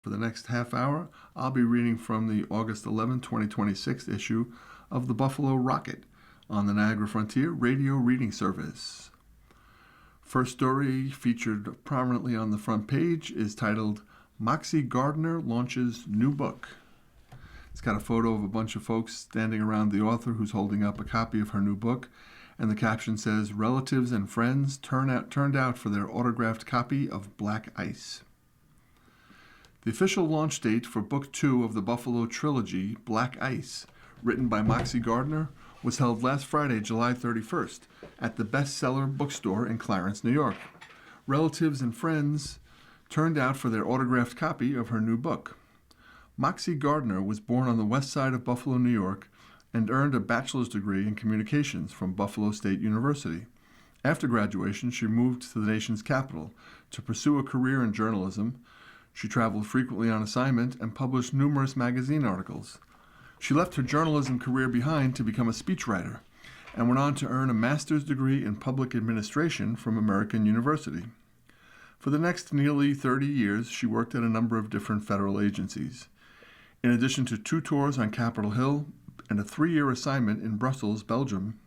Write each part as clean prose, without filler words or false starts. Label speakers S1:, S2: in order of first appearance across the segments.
S1: For the next half hour, I'll be reading from the August 11, 2026 issue of the Buffalo Rocket on the Niagara Frontier Radio Reading Service. First story featured prominently on the front page is titled, Moxie Gardner Launches New Book. It's got a photo of a bunch of folks standing around the author who's holding up a copy of her new book, and the caption says, Relatives and friends turned out for their autographed copy of Black Ice. The official launch date for Book 2 of the Buffalo trilogy, Black Ice, written by Moxie Gardner, was held last Friday, July 31st, at the Bestseller Bookstore in Clarence, New York. Relatives and friends turned out for their autographed copy of her new book. Moxie Gardner was born on the west side of Buffalo, New York, and earned a bachelor's degree in communications from Buffalo State University. After graduation, she moved to the nation's capital to pursue a career in journalism. She traveled frequently on assignment and published numerous magazine articles. She left her journalism career behind to become a speechwriter and went on to earn a master's degree in public administration from American University. For the next nearly 30 years, she worked at a number of different federal agencies. In addition to 2 tours on Capitol Hill and a 3-year assignment in Brussels, Belgium,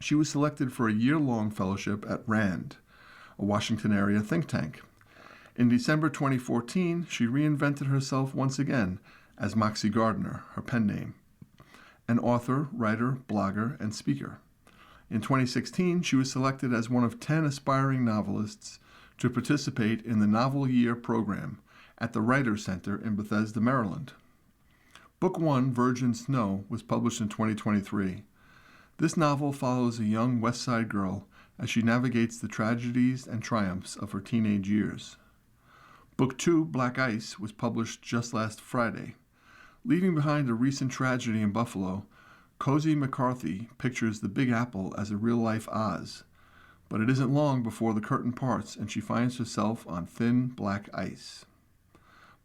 S1: she was selected for a year-long fellowship at RAND, a Washington area think tank. In December 2014, she reinvented herself once again as Moxie Gardner, her pen name, an author, writer, blogger, and speaker. In 2016, she was selected as one of 10 aspiring novelists to participate in the Novel Year program at the Writers Center in Bethesda, Maryland. Book 1, Virgin Snow, was published in 2023. This novel follows a young West Side girl as she navigates the tragedies and triumphs of her teenage years. Book 2, Black Ice, was published just last Friday. Leaving behind a recent tragedy in Buffalo, Cozy McCarthy pictures the Big Apple as a real-life Oz. But it isn't long before the curtain parts and she finds herself on thin black ice.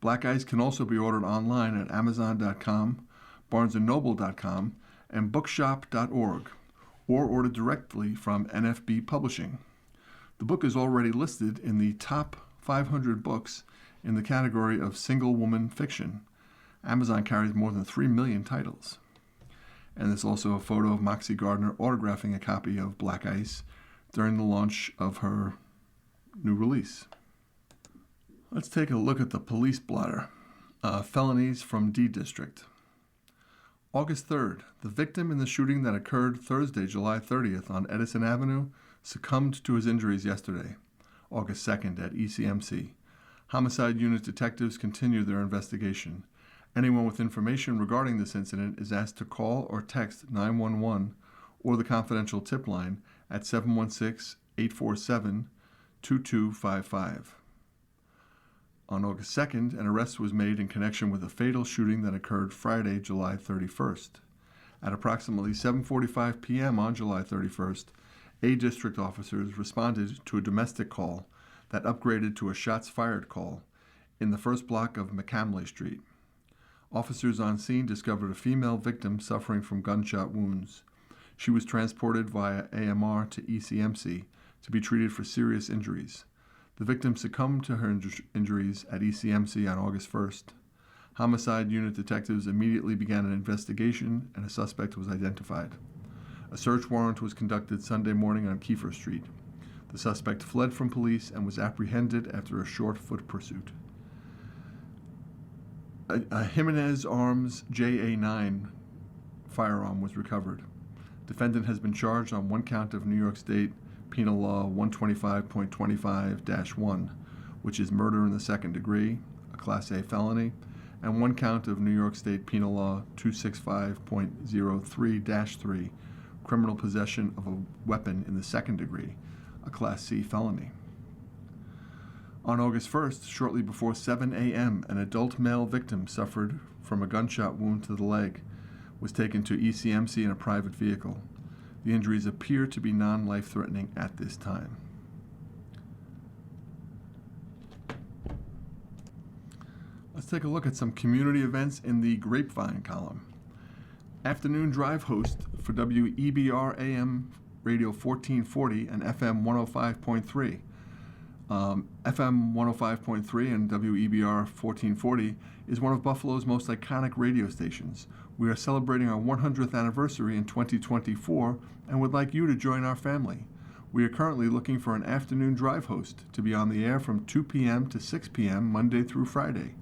S1: Black Ice can also be ordered online at Amazon.com, BarnesandNoble.com, and Bookshop.org, or ordered directly from NFB Publishing. The book is already listed in the top 500 books in the category of single-woman fiction. Amazon carries more than 3 million titles. And there's also a photo of Moxie Gardner autographing a copy of Black Ice during the launch of her new release. Let's take a look at the police blotter. Felonies from D District. August 3rd, the victim in the shooting that occurred Thursday, July 30th on Edison Avenue succumbed to his injuries yesterday, August 2nd at ECMC. Homicide Unit detectives continue their investigation. Anyone with information regarding this incident is asked to call or text 911 or the confidential tip line at 716-847-2255. On August 2nd, an arrest was made in connection with a fatal shooting that occurred Friday, July 31st. At approximately 7:45 p.m. on July 31st, A District officers responded to a domestic call that upgraded to a shots fired call in the first block of McCamley Street. Officers on scene discovered a female victim suffering from gunshot wounds. She was transported via AMR to ECMC to be treated for serious injuries. The victim succumbed to her injuries at ECMC on August 1st. Homicide Unit detectives immediately began an investigation and a suspect was identified. A search warrant was conducted Sunday morning on Kiefer Street. The suspect fled from police and was apprehended after a short foot pursuit. A Jimenez Arms JA-9 firearm was recovered. Defendant has been charged on 1 count of New York State Penal Law 125.25-1, which is murder in the second degree, a Class A felony, and 1 count of New York State Penal Law 265.03-3, criminal possession of a weapon in the second degree, a Class C felony. On August 1st, shortly before 7 a.m., an adult male victim suffered from a gunshot wound to the leg, was taken to ECMC in a private vehicle. The injuries appear to be non-life-threatening at this time. Let's take a look at some community events in the Grapevine column. Afternoon drive host for WEBR AM Radio 1440 and FM 105.3. FM 105.3 and WEBR 1440 is one of Buffalo's most iconic radio stations. We are celebrating our 100th anniversary in 2024 and would like you to join our family. We are currently looking for an afternoon drive host to be on the air from 2 p.m. to 6 p.m. Monday through Friday.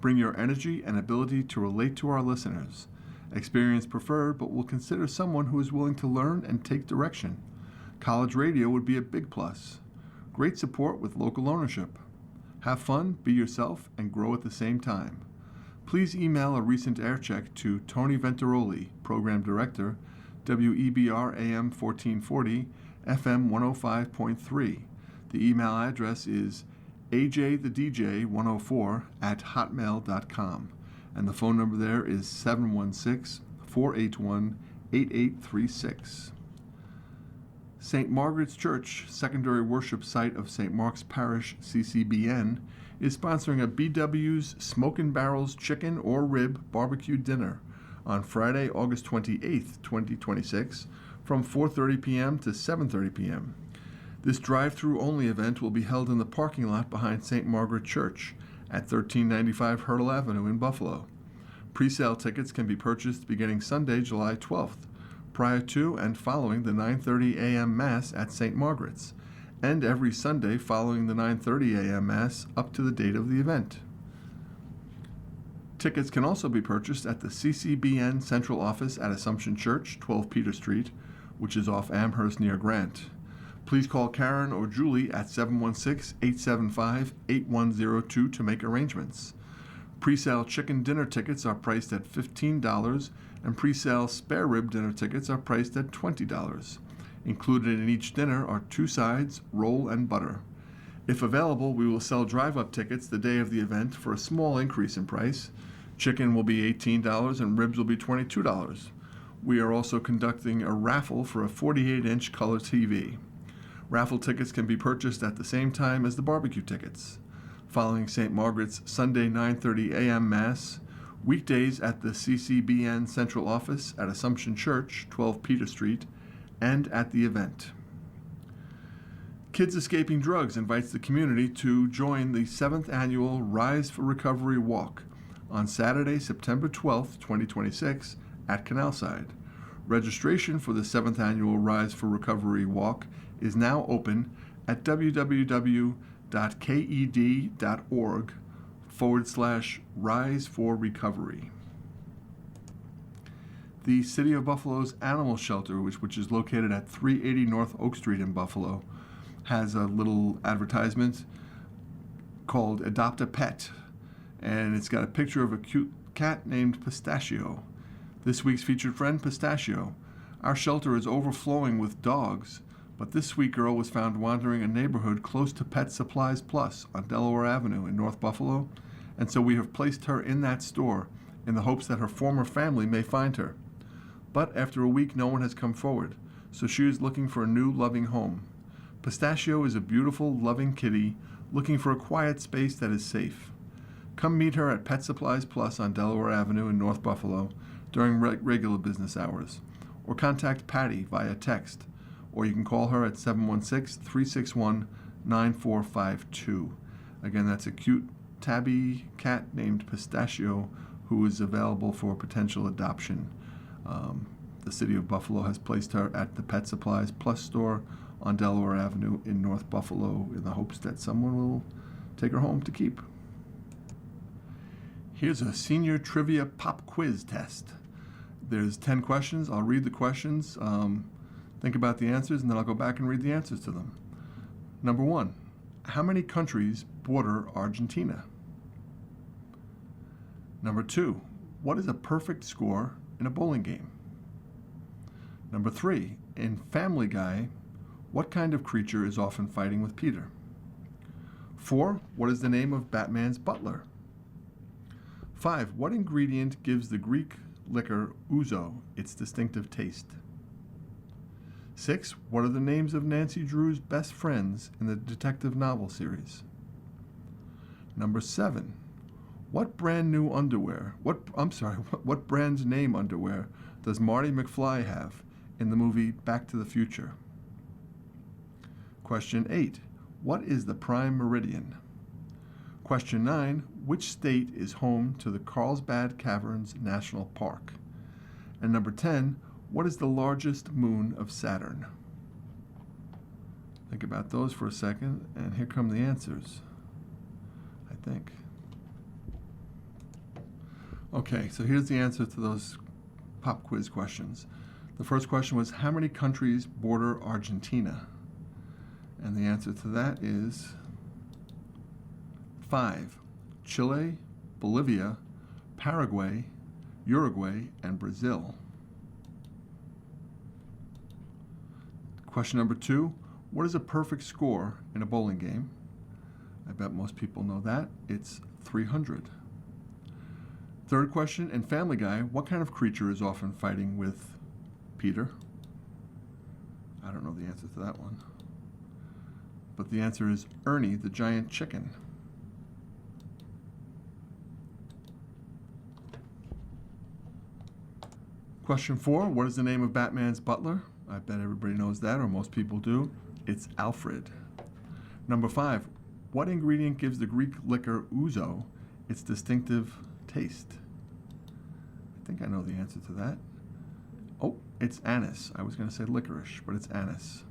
S1: Bring your energy and ability to relate to our listeners. Experience preferred, but we'll consider someone who is willing to learn and take direction. College radio would be a big plus. Great support with local ownership. Have fun, be yourself, and grow at the same time. Please email a recent air check to Tony Venturoli, Program Director, WEBR AM 1440, FM 105.3. The email address is ajthedj104@hotmail.com, and the phone number there is 716-481-8836. St. Margaret's Church, secondary worship site of St. Mark's Parish, CCBN, is sponsoring a BW's Smokin' Barrels Chicken or Rib Barbecue Dinner on Friday, August 28th, 2026, from 4:30 p.m. to 7:30 p.m. This drive-through only event will be held in the parking lot behind St. Margaret Church at 1395 Hurdle Avenue in Buffalo. Pre-sale tickets can be purchased beginning Sunday, July 12th, prior to and following the 9:30 a.m. Mass at St. Margaret's, and every Sunday following the 9:30 a.m. Mass up to the date of the event. Tickets can also be purchased at the CCBN Central Office at Assumption Church, 12 Peter Street, which is off Amherst near Grant. Please call Karen or Julie at 716-875-8102 to make arrangements. Pre-sale chicken dinner tickets are priced at $15, and pre-sale spare rib dinner tickets are priced at $20. Included in each dinner are 2 sides, roll, and butter. If available, we will sell drive-up tickets the day of the event for a small increase in price. Chicken will be $18 and ribs will be $22. We are also conducting a raffle for a 48-inch color TV. Raffle tickets can be purchased at the same time as the barbecue tickets. Following St. Margaret's Sunday 9:30 a.m. Mass, weekdays at the CCBN Central Office at Assumption Church, 12 Peter Street, and at the event. Kids Escaping Drugs invites the community to join the 7th annual Rise for Recovery Walk on Saturday, September 12th, 2026, at Canalside. Registration for the 7th annual Rise for Recovery Walk is now open at www.ked.org/Rise for Recovery. The City of Buffalo's Animal Shelter, which is located at 380 North Oak Street in Buffalo, has a little advertisement called Adopt a Pet, and it's got a picture of a cute cat named Pistachio. This week's featured friend, Pistachio. Our shelter is overflowing with dogs, but this sweet girl was found wandering a neighborhood close to Pet Supplies Plus on Delaware Avenue in North Buffalo, and so we have placed her in that store in the hopes that her former family may find her. But after a week, no one has come forward, so she is looking for a new loving home. Pistachio is a beautiful, loving kitty looking for a quiet space that is safe. Come meet her at Pet Supplies Plus on Delaware Avenue in North Buffalo during regular business hours, or contact Patty via text, or you can call her at 716-361-9452. Again, that's a cute tabby cat named Pistachio who is available for potential adoption. The City of Buffalo has placed her at the Pet Supplies Plus store on Delaware Avenue in North Buffalo in the hopes that someone will take her home to keep. Here's a senior trivia pop quiz test. There's 10 questions. I'll read the questions, think about the answers, and then I'll go back and read the answers to them. Number 1, how many countries border Argentina? Number 2, what is a perfect score in a bowling game? Number 3, in Family Guy, what kind of creature is often fighting with Peter? 4, what is the name of Batman's butler? 5, what ingredient gives the Greek liquor ouzo its distinctive taste? 6, what are the names of Nancy Drew's best friends in the detective novel series? Number 7, what brand's name underwear does Marty McFly have in the movie Back to the Future? Question 8, What is the prime meridian? Question 9. Which state is home to the Carlsbad Caverns National Park? And number 10. What is the largest moon of Saturn? Think about those for a second, and here come the answers, I think. Okay, so here's the answer to those pop quiz questions. The first question was, how many countries border Argentina? And the answer to that is 5. Chile, Bolivia, Paraguay, Uruguay, and Brazil. Question number 2, what is a perfect score in a bowling game? I bet most people know that. It's 300. Third question, in Family Guy, what kind of creature is often fighting with Peter? I don't know the answer to that one. But the answer is Ernie the giant chicken. Question 4, what is the name of Batman's butler? I bet everybody knows that, or most people do. It's Alfred. Number 5, what ingredient gives the Greek liquor ouzo its distinctive taste? I think I know the answer to that. Oh, it's anise. I was going to say licorice, but it's anise.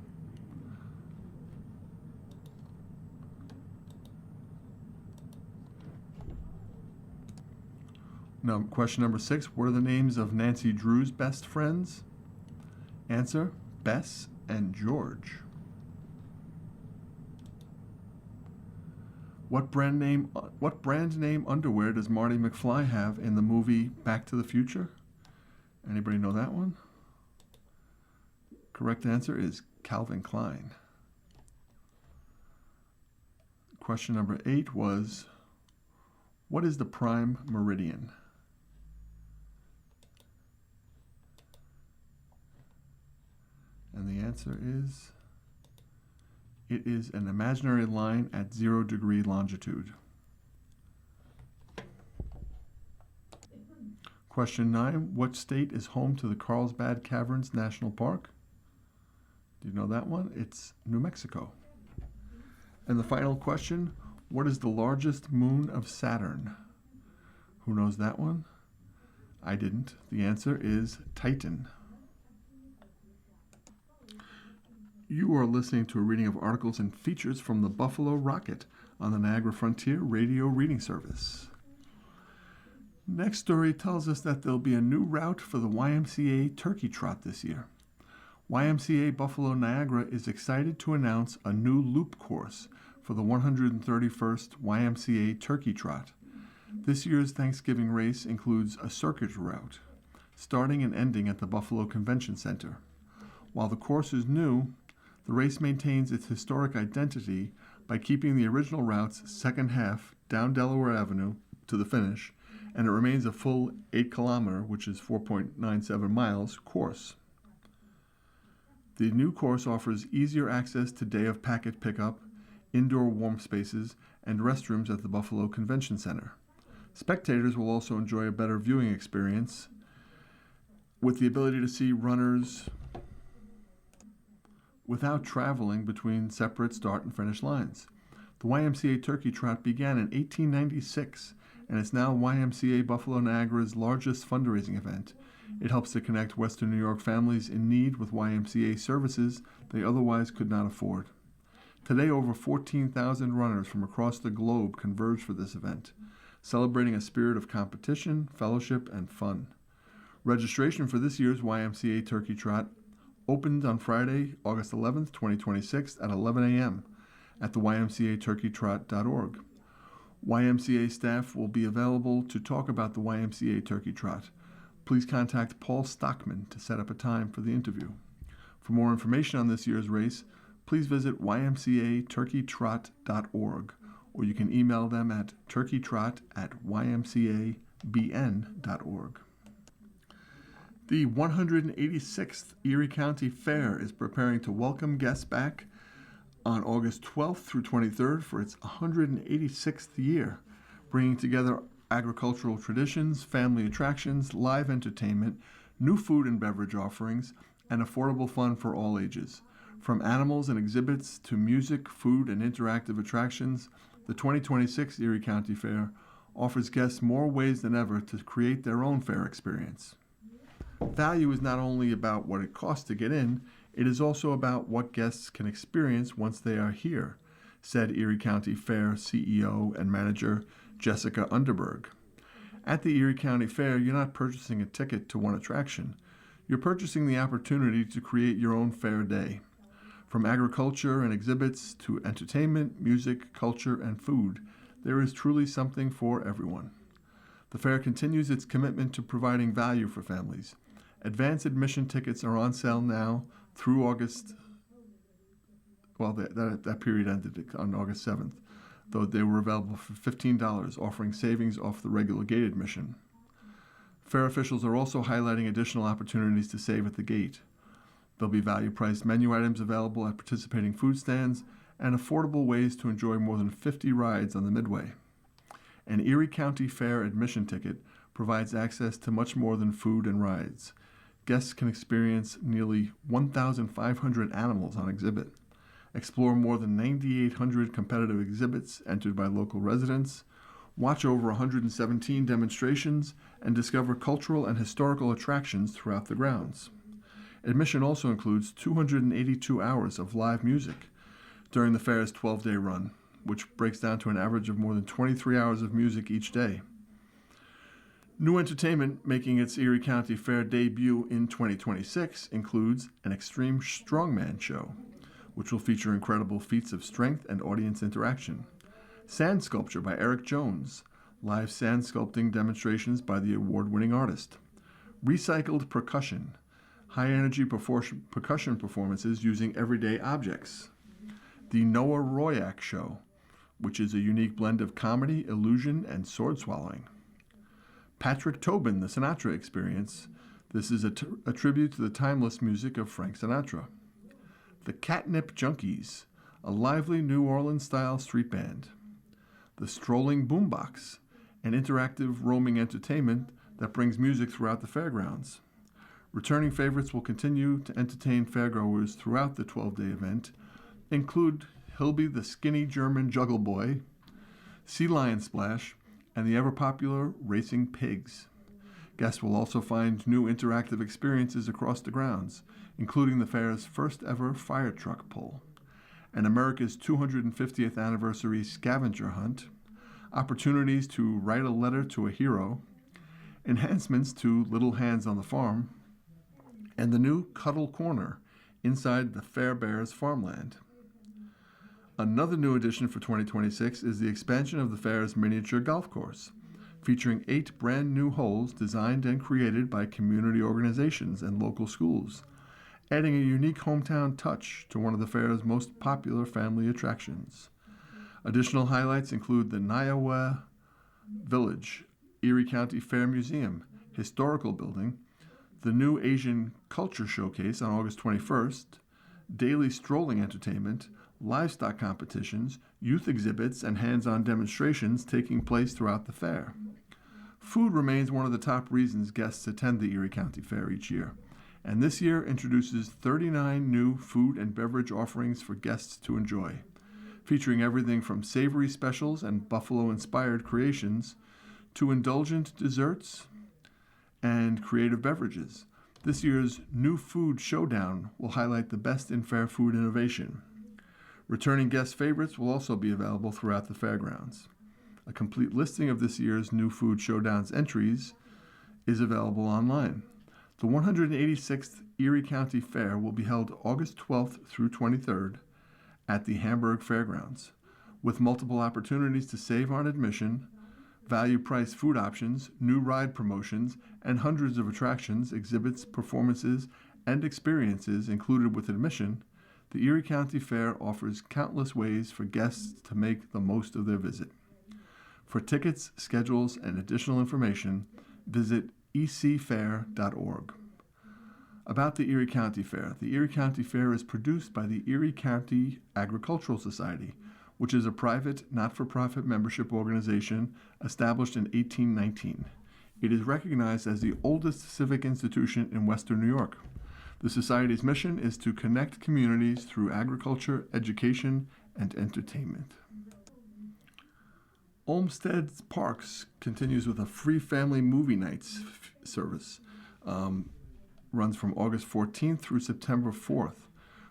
S1: Now, question number 6, what are the names of Nancy Drew's best friends? Answer, Bess and George. What brand name underwear does Marty McFly have in the movie Back to the Future? Anybody know that one? Correct answer is Calvin Klein. Question number 8 was, what is the prime meridian? And the answer is, it is an imaginary line at 0 degree longitude. Question 9, what state is home to the Carlsbad Caverns National Park? Do you know that one? It's New Mexico. And the final question, what is the largest moon of Saturn? Who knows that one? I didn't. The answer is Titan. You are listening to a reading of articles and features from the Buffalo Rocket on the Niagara Frontier Radio Reading Service. Next story tells us that there'll be a new route for the YMCA Turkey Trot this year. YMCA Buffalo Niagara is excited to announce a new loop course for the 131st YMCA Turkey Trot. This year's Thanksgiving race includes a circuit route, starting and ending at the Buffalo Convention Center. While the course is new, the race maintains its historic identity by keeping the original route's second half down Delaware Avenue to the finish, and it remains a full 8-kilometer, which is 4.97 miles, course. The new course offers easier access to day of packet pickup, indoor warm spaces, and restrooms at the Buffalo Convention Center. Spectators will also enjoy a better viewing experience with the ability to see runners without traveling between separate start and finish lines. The YMCA Turkey Trot began in 1896 and is now YMCA Buffalo Niagara's largest fundraising event. It helps to connect Western New York families in need with YMCA services they otherwise could not afford. Today, over 14,000 runners from across the globe converge for this event, celebrating a spirit of competition, fellowship, and fun. Registration for this year's YMCA Turkey Trot opened on Friday, August 11th, 2026 at 11 a.m. at the ymcaturkeytrot.org. YMCA staff will be available to talk about the YMCA Turkey Trot. Please contact Paul Stockman to set up a time for the interview. For more information on this year's race, please visit ymcaturkeytrot.org, or you can email them at turkeytrot@ymcabn.org. The 186th Erie County Fair is preparing to welcome guests back on August 12th through 23rd for its 186th year, bringing together agricultural traditions, family attractions, live entertainment, new food and beverage offerings, and affordable fun for all ages. From animals and exhibits to music, food, and interactive attractions, the 2026 Erie County Fair offers guests more ways than ever to create their own fair experience. Value is not only about what it costs to get in, it is also about what guests can experience once they are here, said Erie County Fair CEO and manager Jessica Underberg. At the Erie County Fair, you're not purchasing a ticket to one attraction. You're purchasing the opportunity to create your own fair day. From agriculture and exhibits to entertainment, music, culture, and food, there is truly something for everyone. The fair continues its commitment to providing value for families. Advance admission tickets are on sale now through August. Well, that period ended on August 7th, though they were available for $15, offering savings off the regular gate admission. Fair officials are also highlighting additional opportunities to save at the gate. There'll be value-priced menu items available at participating food stands and affordable ways to enjoy more than 50 rides on the Midway. An Erie County Fair admission ticket provides access to much more than food and rides. Guests can experience nearly 1,500 animals on exhibit, explore more than 9,800 competitive exhibits entered by local residents, watch over 117 demonstrations, and discover cultural and historical attractions throughout the grounds. Admission also includes 282 hours of live music during the fair's 12-day run, which breaks down to an average of more than 23 hours of music each day. New entertainment making its Erie County Fair debut in 2026 includes an extreme strongman show, which will feature incredible feats of strength and audience interaction. Sand sculpture by Eric Jones, live sand sculpting demonstrations by the award-winning artist. Recycled percussion, high-energy percussion performances using everyday objects. The Noah Royak Show, which is a unique blend of comedy, illusion, and sword swallowing. Patrick Tobin, the Sinatra Experience. This is a tribute to the timeless music of Frank Sinatra. The Catnip Junkies, a lively New Orleans-style street band. The Strolling Boombox, an interactive roaming entertainment that brings music throughout the fairgrounds. Returning favorites will continue to entertain fairgoers throughout the 12-day event, include Hilby the Skinny German Juggle Boy, Sea Lion Splash, and the ever-popular Racing Pigs. Guests will also find new interactive experiences across the grounds, including the fair's first-ever fire truck pull, and America's 250th anniversary scavenger hunt, opportunities to write a letter to a hero, enhancements to Little Hands on the Farm, and the new Cuddle Corner inside the Fair Bears farmland. Another new addition for 2026 is the expansion of the fair's miniature golf course, featuring 8 brand new holes designed and created by community organizations and local schools, adding a unique hometown touch to one of the fair's most popular family attractions. Additional highlights include the Niawa Village, Erie County Fair Museum, historical building, the new Asian Culture Showcase on August 21st, daily strolling entertainment, livestock competitions, youth exhibits, and hands-on demonstrations taking place throughout the fair. Food remains one of the top reasons guests attend the Erie County Fair each year, and this year introduces 39 new food and beverage offerings for guests to enjoy, featuring everything from savory specials and buffalo-inspired creations to indulgent desserts and creative beverages. This year's New Food Showdown will highlight the best in fair food innovation. Returning guest favorites will also be available throughout the fairgrounds. A complete listing of this year's New Food Showdown's entries is available online. The 186th Erie County Fair will be held August 12th through 23rd at the Hamburg Fairgrounds, with multiple opportunities to save on admission, value-priced food options, new ride promotions, and hundreds of attractions, exhibits, performances, and experiences included with admission. The Erie County Fair offers countless ways for guests to make the most of their visit. For tickets, schedules, and additional information, visit ecfair.org. About the Erie County Fair. The Erie County Fair is produced by the Erie County Agricultural Society, which is a private, not-for-profit membership organization established in 1819. It is recognized as the oldest civic institution in Western New York. The Society's mission is to connect communities through agriculture, education, and entertainment. Olmsted Parks continues with a free family movie nights service. Runs from August 14th through September 4th.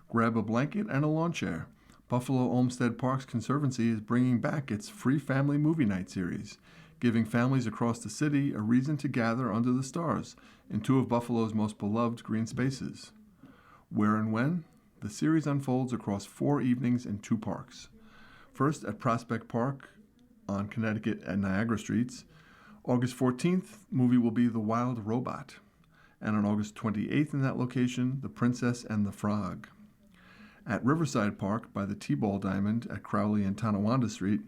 S1: Grab a blanket and a lawn chair. Buffalo Olmsted Parks Conservancy is bringing back its free family movie night series, giving families across the city a reason to gather under the stars in two of Buffalo's most beloved green spaces. Where and when? The series unfolds across 4 evenings in 2 parks. First at Prospect Park on Connecticut and Niagara Streets. August 14th, movie will be The Wild Robot. And on August 28th in that location, The Princess and the Frog. At Riverside Park by the T-Ball Diamond at Crowley and Tonawanda Street,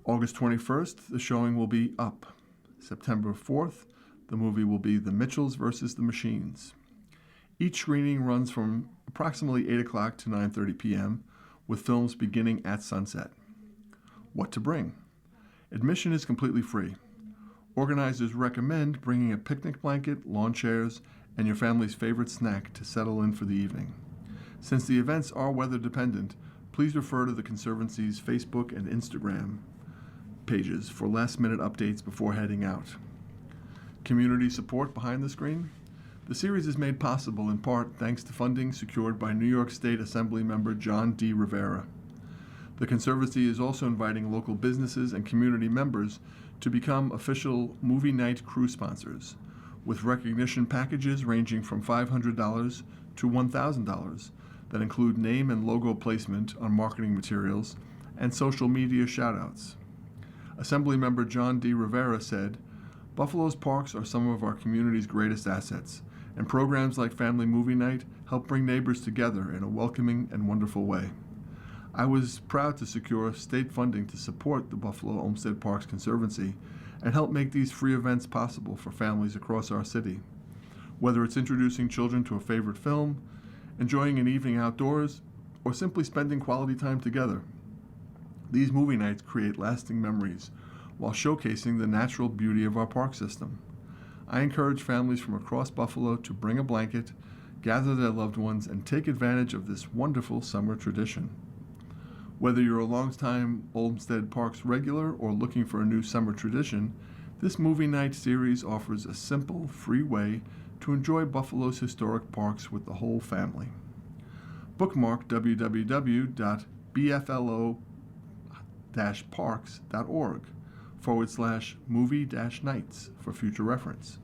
S1: August 21st, the showing will be Up. September 4th, the movie will be The Mitchells vs. the Machines. Each screening runs from approximately 8 o'clock to 9:30 p.m., with films beginning at sunset. What to bring? Admission is completely free. Organizers recommend bringing a picnic blanket, lawn chairs, and your family's favorite snack to settle in for the evening. Since the events are weather dependent, please refer to the Conservancy's Facebook and Instagram pages for last-minute updates before heading out. Community support behind the screen? The series is made possible in part thanks to funding secured by New York State Assembly member John D. Rivera. The Conservancy is also inviting local businesses and community members to become official movie night crew sponsors, with recognition packages ranging from $500 to $1,000 that include name and logo placement on marketing materials and social media shoutouts. Assemblymember John D. Rivera said, "Buffalo's parks are some of our community's greatest assets, and programs like Family Movie Night help bring neighbors together in a welcoming and wonderful way. I was proud to secure state funding to support the Buffalo Olmsted Parks Conservancy and help make these free events possible for families across our city. Whether it's introducing children to a favorite film, enjoying an evening outdoors, or simply spending quality time together, these movie nights create lasting memories while showcasing the natural beauty of our park system. I encourage families from across Buffalo to bring a blanket, gather their loved ones, and take advantage of this wonderful summer tradition. Whether you're a longtime Olmsted Parks regular or looking for a new summer tradition, this movie night series offers a simple, free way to enjoy Buffalo's historic parks with the whole family. Bookmark www.bflo-parks.org/movie-nights for future reference.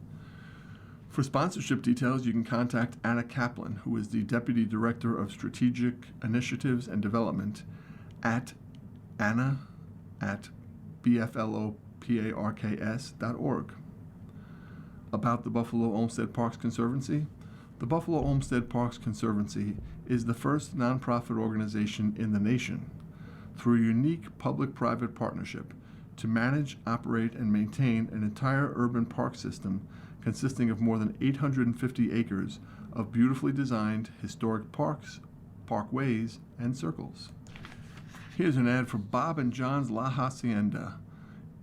S1: For sponsorship details, you can contact Anna Kaplan, who is the Deputy Director of Strategic Initiatives and Development, at anna@bfloparks.org. About the Buffalo Olmsted Parks Conservancy. The Buffalo Olmsted Parks Conservancy is the first nonprofit organization in the nation, through a unique public-private partnership, to manage, operate, and maintain an entire urban park system consisting of more than 850 acres of beautifully designed historic parks, parkways, and circles. Here's an ad for Bob and John's La Hacienda,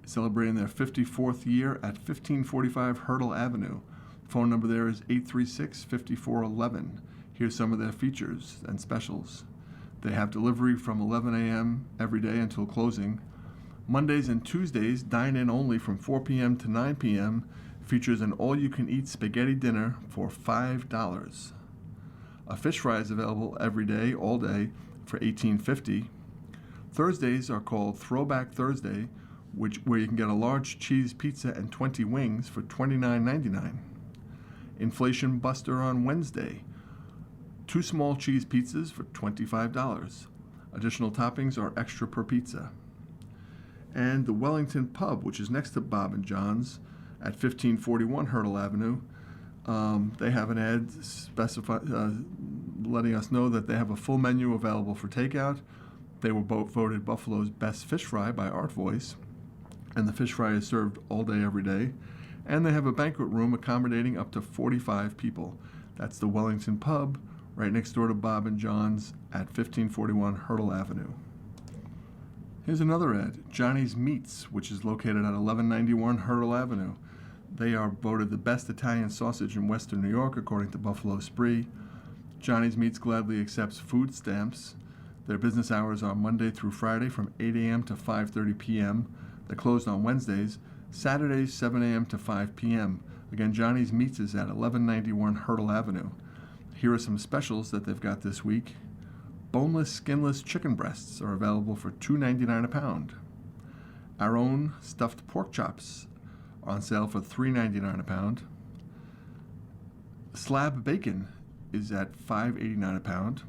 S1: celebrating their 54th year at 1545 Hurdle Avenue. Phone number there is 836-5411. Here's some of their features and specials. They have delivery from 11 a.m. every day until closing. Mondays and Tuesdays, dine-in only from 4 p.m. to 9 p.m. Features an all-you-can-eat spaghetti dinner for $5. A fish fry is available every day, all day, for $18.50. Thursdays are called Throwback Thursday, where you can get a large cheese pizza and 20 wings for $29.99. Inflation Buster on Wednesday, 2 small cheese pizzas for $25. Additional toppings are extra per pizza. And the Wellington Pub, which is next to Bob and John's at 1541 Hurdle Avenue, they have an ad letting us know that they have a full menu available for takeout. They were both voted Buffalo's best fish fry by Art Voice, and the fish fry is served all day, every day. And they have a banquet room accommodating up to 45 people. That's the Wellington Pub, right next door to Bob and John's at 1541 Hurdle Avenue. Here's another ad, Johnny's Meats, which is located at 1191 Hurdle Avenue. They are voted the best Italian sausage in Western New York, according to Buffalo Spree. Johnny's Meats gladly accepts food stamps. Their business hours are Monday through Friday from 8 a.m. to 5:30 p.m. They're closed on Wednesdays. Saturdays, 7 a.m. to 5 p.m. Again, Johnny's Meats is at 1191 Hurdle Avenue. Here are some specials that they've got this week. Boneless, skinless chicken breasts are available for $2.99 a pound. Our own stuffed pork chops are on sale for $3.99 a pound. Slab bacon is at $5.89 a pound.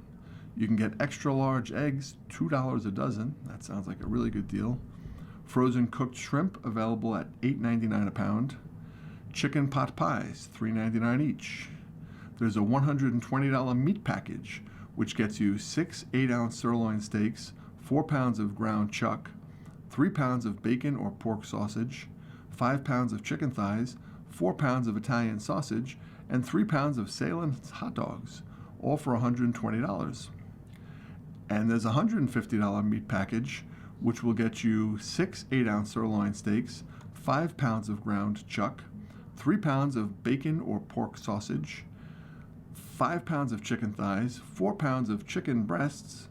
S1: You can get extra large eggs, $2 a dozen. That sounds like a really good deal. Frozen cooked shrimp available at $8.99 a pound. Chicken pot pies, $3.99 each. There's a $120 meat package, which gets you 6 8-ounce sirloin steaks, 4 pounds of ground chuck, 3 pounds of bacon or pork sausage, 5 pounds of chicken thighs, 4 pounds of Italian sausage, and 3 pounds of Salem hot dogs, all for $120. And there's a $150 meat package, which will get you 6 8-ounce sirloin steaks, 5 pounds of ground chuck, 3 pounds of bacon or pork sausage, 5 pounds of chicken thighs, 4 pounds of chicken breasts,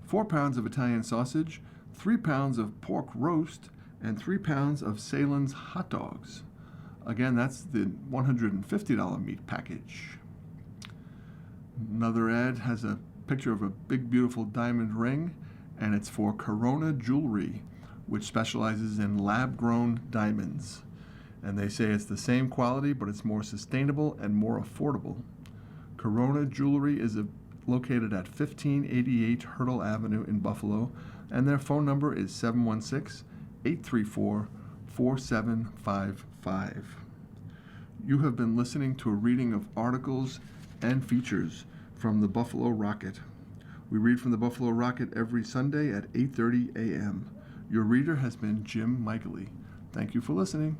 S1: 4 pounds of Italian sausage, 3 pounds of pork roast, and 3 pounds of Salen's hot dogs. Again, that's the $150 meat package. Another ad has a picture of a big, beautiful diamond ring, and it's for Corona Jewelry, which specializes in lab-grown diamonds. And they say it's the same quality, but it's more sustainable and more affordable. Corona Jewelry is located at 1588 Hurdle Avenue in Buffalo, and their phone number is 716-834-4755. You have been listening to a reading of articles and features from the Buffalo Rocket. We read from the Buffalo Rocket every Sunday at 8:30 a.m. Your reader has been Jim Michaely. Thank you for listening.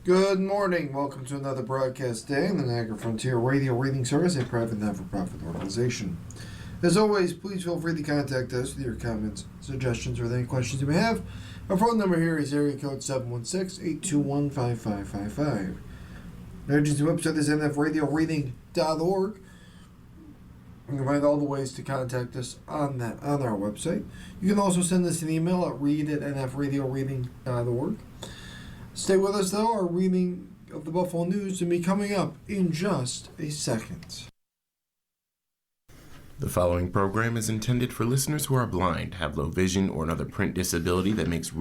S2: Good morning. Welcome to another broadcast day in the Niagara Frontier Radio Reading Service, a private not-for-profit organization. As always, please feel free to contact us with your comments, suggestions, or any questions you may have. Our phone number here is area code 716-821-5555. Our agency website is nfradioreading.org. You can find all the ways to contact us on our website. You can also send us an email at read@nfradioreading.org. Stay with us, though. Our reading of the Buffalo News will be coming up in just a second.
S3: The following program is intended for listeners who are blind, have low vision, or another print disability that makes